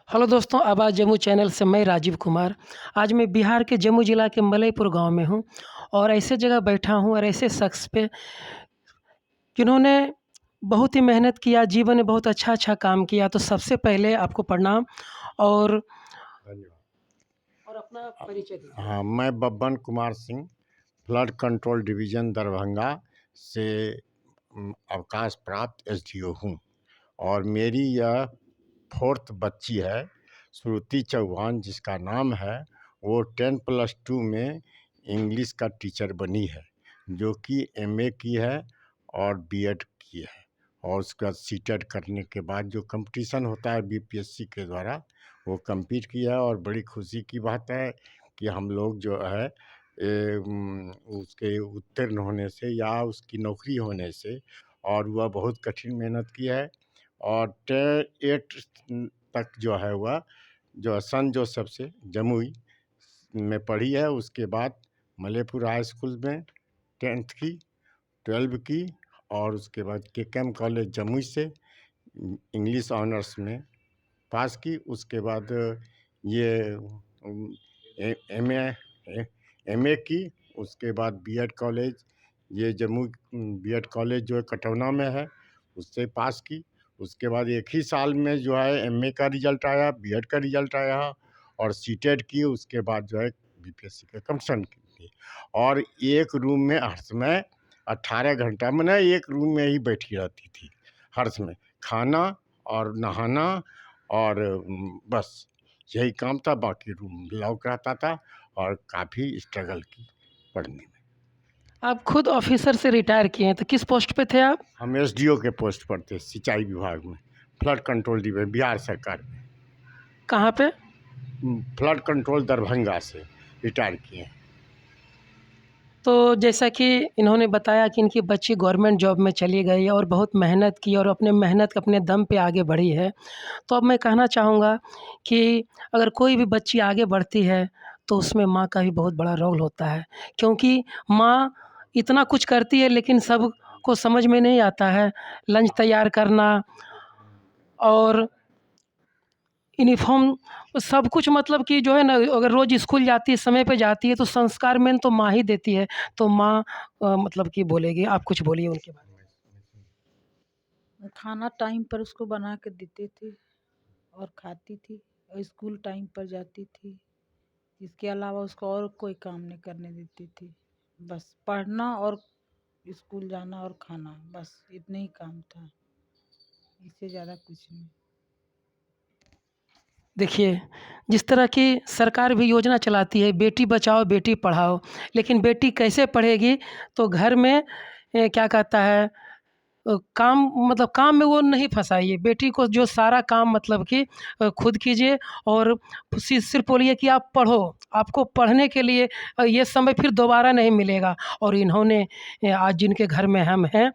Hello दोस्तों, आवाज़ Jammu channel से मैं राजीव कुमार। आज मैं बिहार के जम्मू ज़िला के मलयपुर गाँव में हूँ और ऐसे जगह बैठा हूँ और ऐसे शख़्स पे जिन्होंने बहुत ही मेहनत किया, जीवन में बहुत अच्छा-अच्छा काम किया। तो सबसे पहले आपको प्रणाम और धन्यवाद। अपना परिचय दीजिए। हाँ, मैं Babban Kumar Singh, flood control division Darbhanga से अवकाश प्राप्त एसडीओ हूँ और मेरी यह 4th बच्ची है, श्रुति चौहान जिसका नाम है। वो 10+2 में इंग्लिश का टीचर बनी है, जो कि एमए की है और बीएड की है। और उसका सीटेट करने के बाद जो कंपटीशन होता है बीपीएससी के द्वारा, वो कंप्लीट किया है। और बड़ी खुशी की बात है कि हम लोग जो है उसके उत्तीर्ण होने से या उसकी नौकरी होने से, और वह बहुत कठिन मेहनत की है और 8 तक जो है वह जो सन जोसेफ से जमुई में पढ़ी है। उसके बाद मलयपुर हाई स्कूल में 10th की, 12 की और उसके बाद केकेएम कॉलेज जमुई से इंग्लिश ऑनर्स में पास की। उसके बाद ये एमए की। उसके बाद बीएड कॉलेज, ये जम्मू बीएड कॉलेज जो है कटौना में है, उससे पास की। उसके बाद एक ही साल में जो है एमए का रिजल्ट आया, बीएड का रिजल्ट आया और सीटेट की। उसके बाद जो है बीपीएससी का कंपटीशन की और एक रूम में हर समय 18 घंटा मैंने एक रूम में ही बैठी रहती थी। हर समय खाना और नहाना और बस यही काम था। बाकी रूम लॉक रहता था और काफ़ी स्ट्रगल की पढ़ने में। आप खुद ऑफ़िसर से रिटायर किए हैं, तो किस पोस्ट पे थे आप? हम एसडीओ के पोस्ट पर थे, सिंचाई विभाग में, फ्लड कंट्रोल डिवीजन, बिहार सरकार में। कहाँ पे? फ्लड कंट्रोल दरभंगा से रिटायर किए हैं। तो जैसा कि इन्होंने बताया कि इनकी बच्ची गवर्नमेंट जॉब में चली गई और बहुत मेहनत की और अपने मेहनत अपने दम पे आगे बढ़ी है। तो अब मैं कहना चाहूँगा कि अगर कोई भी बच्ची आगे बढ़ती है, तो उसमें माँ का भी बहुत बड़ा रोल होता है। क्योंकि माँ इतना कुछ करती है लेकिन सबको समझ में नहीं आता है। लंच तैयार करना और यूनिफ़ॉर्म सब कुछ, मतलब कि जो है ना, अगर रोज़ स्कूल जाती है, समय पे जाती है, तो संस्कार मेन तो माँ ही देती है। तो माँ मतलब कि बोलेगी, आप कुछ बोलिए उनके बारे में। खाना टाइम पर उसको बना के देते थे और खाती थी और स्कूल टाइम पर जाती थी। इसके अलावा उसको और कोई काम नहीं करने देती थी। बस पढ़ना और स्कूल जाना और खाना, बस इतने ही काम था, इससे ज़्यादा कुछ नहीं। देखिए, जिस तरह की सरकार भी योजना चलाती है, बेटी बचाओ बेटी पढ़ाओ, लेकिन बेटी कैसे पढ़ेगी? तो घर में क्या कहता है, काम, मतलब काम में वो नहीं फँसाइए बेटी को। जो सारा काम मतलब कि खुद कीजिए और सिर्फ़ बोलिए कि आप पढ़ो। आपको पढ़ने के लिए ये समय फिर दोबारा नहीं मिलेगा। और इन्होंने आज जिनके घर में हम हैं,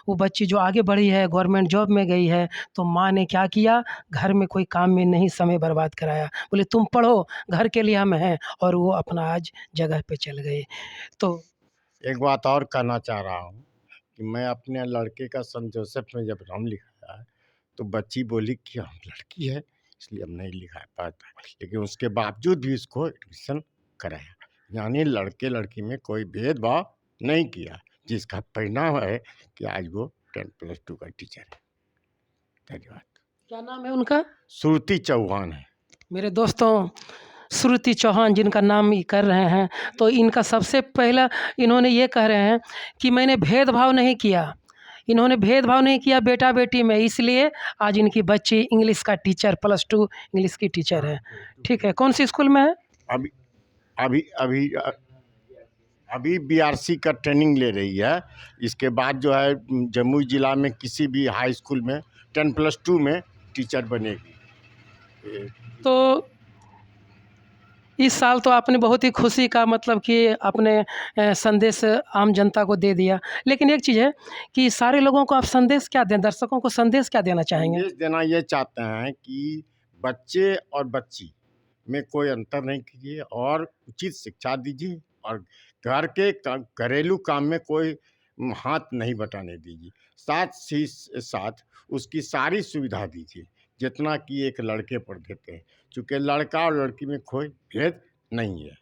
वो बच्ची जो आगे बढ़ी है, गवर्नमेंट जॉब में गई है, तो माँ ने क्या किया, घर में कोई काम में नहीं समय बर्बाद कराया। बोले तुम पढ़ो, घर के लिए हम हैं, और वो अपना आज जगह पे चल गए। तो एक बात और कहना चाह रहा हूँ कि मैं अपने लड़के का सेंट जोसेफ में जब नाम लिखाया है, तो बच्ची बोली कि हम लड़की है इसलिए हम नहीं लिखा पाता, लेकिन उसके बावजूद भी उसको एडमिशन कराया। यानी लड़के लड़की में कोई भेदभाव नहीं किया, जिसका परिणाम है कि आज वो 10+2 का टीचर है। धन्यवाद। क्या नाम है उनका? श्रुति चौहान है। मेरे दोस्तों, श्रुति चौहान जिनका नाम ये कर रहे हैं, तो इनका सबसे पहला इन्होंने ये कह रहे हैं कि मैंने भेदभाव नहीं किया। इन्होंने भेदभाव नहीं किया बेटा-बेटी में, इसलिए आज इनकी बच्ची इंग्लिश का टीचर, +2 इंग्लिश की टीचर है। ठीक है, कौन-सी स्कूल में है? अभी अभी अभी अभी बीआरसी का ट्रेनिंग ले रही है। इसके बाद जो है जमुई ज़िला में किसी भी हाई स्कूल में 10+2 में टीचर बनेगी। तो इस साल तो आपने बहुत ही खुशी का, मतलब कि आपने संदेश आम जनता को दे दिया। लेकिन एक चीज़ है कि सारे लोगों को आप संदेश क्या दें, दर्शकों को संदेश क्या देना चाहेंगे? संदेश देना ये चाहते हैं कि बच्चे और बच्ची में कोई अंतर नहीं कीजिए और उचित शिक्षा दीजिए और घर के घरेलू काम में कोई हाथ नहीं बटाने दीजिए। साथ ही साथ उसकी सारी सुविधा दीजिए जितना कि एक लड़के पर देते हैं, चूँकि लड़का और लड़की में कोई भेद नहीं है।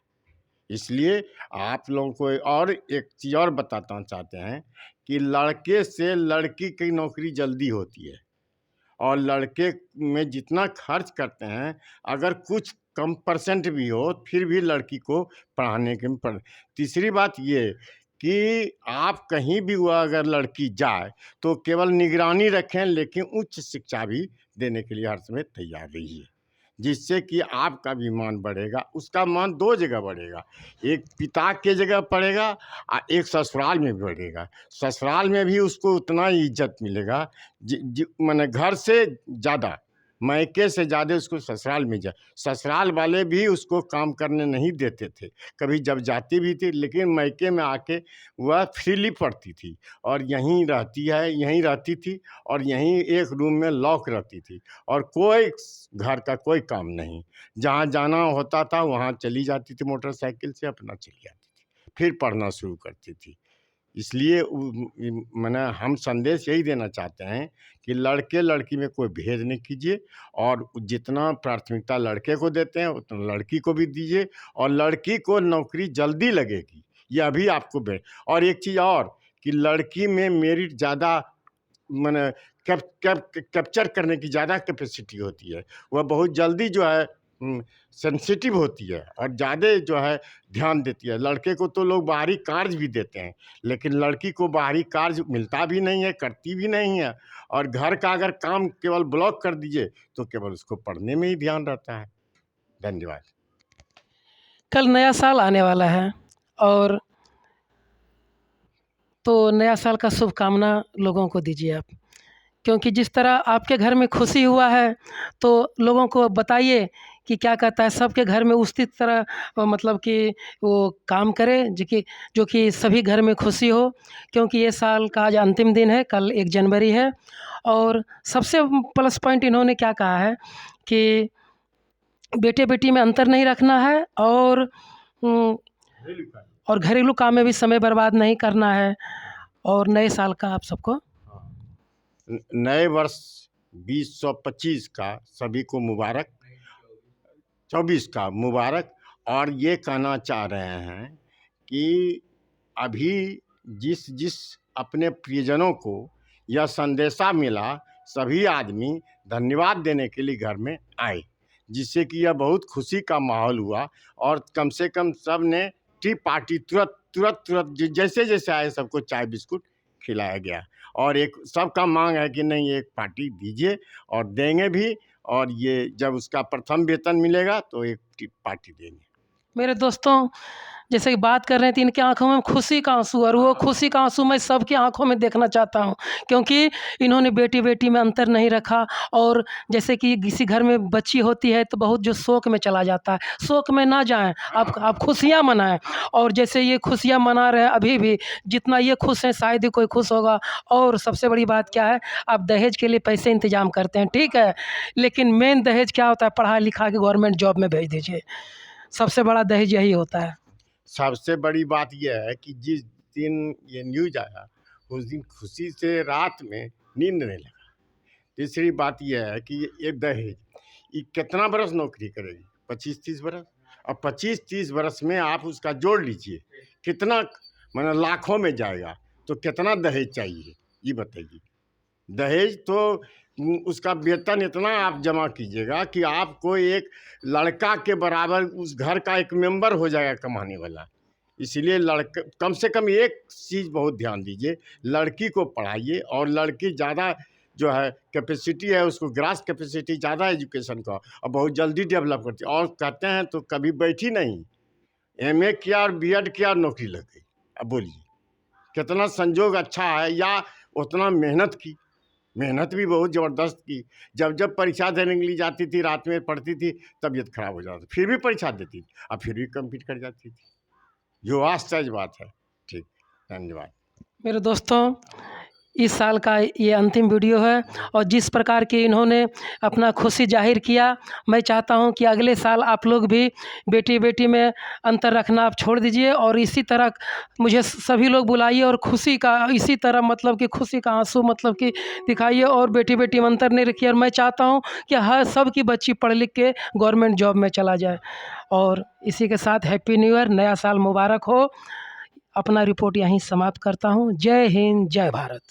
इसलिए आप लोगों को और एक चीज़ और बताना चाहते हैं कि लड़के से लड़की की नौकरी जल्दी होती है, और लड़के में जितना खर्च करते हैं, अगर कुछ कम परसेंट भी हो फिर भी लड़की को पढ़ाने के पड़। तीसरी बात ये कि आप कहीं भी हुआ अगर लड़की जाए तो केवल निगरानी रखें, लेकिन उच्च शिक्षा भी देने के लिए हर समय तैयार रहिए, जिससे कि आपका भी मान बढ़ेगा। उसका मान दो जगह बढ़ेगा, एक पिता के जगह बढ़ेगा और एक ससुराल में भी बढ़ेगा। ससुराल में भी उसको उतना ही इज्जत मिलेगा, माने घर से ज़्यादा, मायके से ज़्यादा उसको ससुराल में ससुराल वाले भी उसको काम करने नहीं देते थे, कभी जब जाती भी थी, लेकिन मायके में आके वह फ्रीली पढ़ती थी और यहीं रहती थी और यहीं एक रूम में लॉक रहती थी, और कोई घर का कोई काम नहीं। जहाँ जाना होता था वहाँ चली जाती थी, मोटरसाइकिल से अपना चली जाती थी, फिर पढ़ना शुरू करती थी। इसलिए माने हम संदेश यही देना चाहते हैं कि लड़के लड़की में कोई भेद नहीं कीजिए, और जितना प्राथमिकता लड़के को देते हैं उतना लड़की को भी दीजिए, और लड़की को नौकरी जल्दी लगेगी, ये अभी आपको और एक चीज़ और कि लड़की में मेरिट ज़्यादा, माने कैप्चर करने की ज़्यादा कैपेसिटी होती है, वह बहुत जल्दी जो है सेंसिटिव होती है और ज़्यादा जो है ध्यान देती है। लड़के को तो लोग बाहरी कार्य भी देते हैं, लेकिन लड़की को बाहरी कार्य मिलता भी नहीं है, करती भी नहीं है, और घर का अगर काम केवल ब्लॉक कर दीजिए तो केवल उसको पढ़ने में ही ध्यान रहता है। धन्यवाद। कल नया साल आने वाला है, और तो नया साल का शुभकामना लोगों को दीजिए आप, क्योंकि जिस तरह आपके घर में खुशी हुआ है तो लोगों को बताइए कि क्या कहता है सबके घर में उसी तरह मतलब कि वो काम करें जो कि सभी घर में खुशी हो, क्योंकि ये साल का आज अंतिम दिन है, कल 1 जनवरी है। और सबसे प्लस पॉइंट इन्होंने क्या कहा है कि बेटे बेटी में अंतर नहीं रखना है, और घरेलू काम में भी समय बर्बाद नहीं करना है। और नए साल का आप सबको नए वर्ष 2025 का सभी को मुबारक, 24 का मुबारक। और ये कहना चाह रहे हैं कि अभी जिस अपने प्रियजनों को यह संदेशा मिला, सभी आदमी धन्यवाद देने के लिए घर में आए, जिससे कि यह बहुत खुशी का माहौल हुआ, और कम से कम सब ने टी पार्टी तुरंत जैसे जैसे आए सबको चाय बिस्कुट खिलाया गया, और एक सबका मांग है कि नहीं एक पार्टी दीजिए, और देंगे भी, और ये जब उसका प्रथम वेतन मिलेगा तो एक पार्टी देंगे। मेरे दोस्तों जैसे कि बात कर रहे थे, इनकी आंखों में खुशी का आंसू, और वो खुशी का आंसू मैं सबकी आंखों में देखना चाहता हूँ, क्योंकि इन्होंने बेटी बेटी में अंतर नहीं रखा। और जैसे कि किसी घर में बच्ची होती है तो बहुत जो शोक में चला जाता है, शोक में ना जाएं, आप खुशियाँ मनाएं। और जैसे ये खुशियाँ मना रहे हैं अभी भी, जितना ये खुश हैं शायद ही कोई खुश होगा। और सबसे बड़ी बात क्या है, आप दहेज के लिए पैसे इंतजाम करते हैं, ठीक है, लेकिन मेन दहेज क्या होता है, पढ़ा लिखा के गवर्नमेंट जॉब में भेज दीजिए, सबसे बड़ा दहेज यही होता है। सबसे बड़ी बात यह है कि जिस दिन ये न्यूज आया उस दिन खुशी से रात में नींद नहीं लगा। तीसरी बात यह है कि ये दहेज, ये कितना बरस नौकरी करेगी, 25-30 बरस, अब 25-30 बरस में आप उसका जोड़ लीजिए कितना, माने लाखों में जाएगा, तो कितना दहेज चाहिए ये बताइए। दहेज तो उसका वेतन इतना आप जमा कीजिएगा कि आपको एक लड़का के बराबर उस घर का एक मेंबर हो जाएगा कमाने वाला। इसीलिए लड़का कम से कम एक चीज़ बहुत ध्यान दीजिए, लड़की को पढ़ाइए, और लड़की ज़्यादा जो है कैपेसिटी है उसको, ग्रास कैपेसिटी ज़्यादा एजुकेशन का, और बहुत जल्दी डेवलप करती है, और कहते हैं तो कभी बैठी नहीं, एमए किया और बीएड किया और नौकरी लग गई। अब बोलिए कितना संजोग अच्छा है, या उतना मेहनत की, मेहनत भी बहुत ज़बरदस्त की। जब परीक्षा देने के लिए जाती थी, रात में पढ़ती थी, तबीयत खराब हो जाती, फिर भी परीक्षा देती थी, अब फिर भी कंप्लीट कर जाती थी, जो आश्चर्य बात है। ठीक, धन्यवाद। मेरे दोस्तों इस साल का ये अंतिम वीडियो है और जिस प्रकार की इन्होंने अपना खुशी जाहिर किया, मैं चाहता हूँ कि अगले साल आप लोग भी बेटी बेटी में अंतर रखना आप छोड़ दीजिए और इसी तरह मुझे सभी लोग बुलाइए और खुशी का इसी तरह मतलब कि खुशी का आंसू मतलब कि दिखाइए और बेटी बेटी में अंतर नहीं रखिए। और मैं चाहता हूँ कि हर सब की बच्ची पढ़ लिख के गवर्नमेंट जॉब में चला जाए। और इसी के साथ हैप्पी न्यू ईयर, नया साल मुबारक हो। अपना रिपोर्ट यहीं समाप्त करता हूँ। जय हिंद, जय भारत।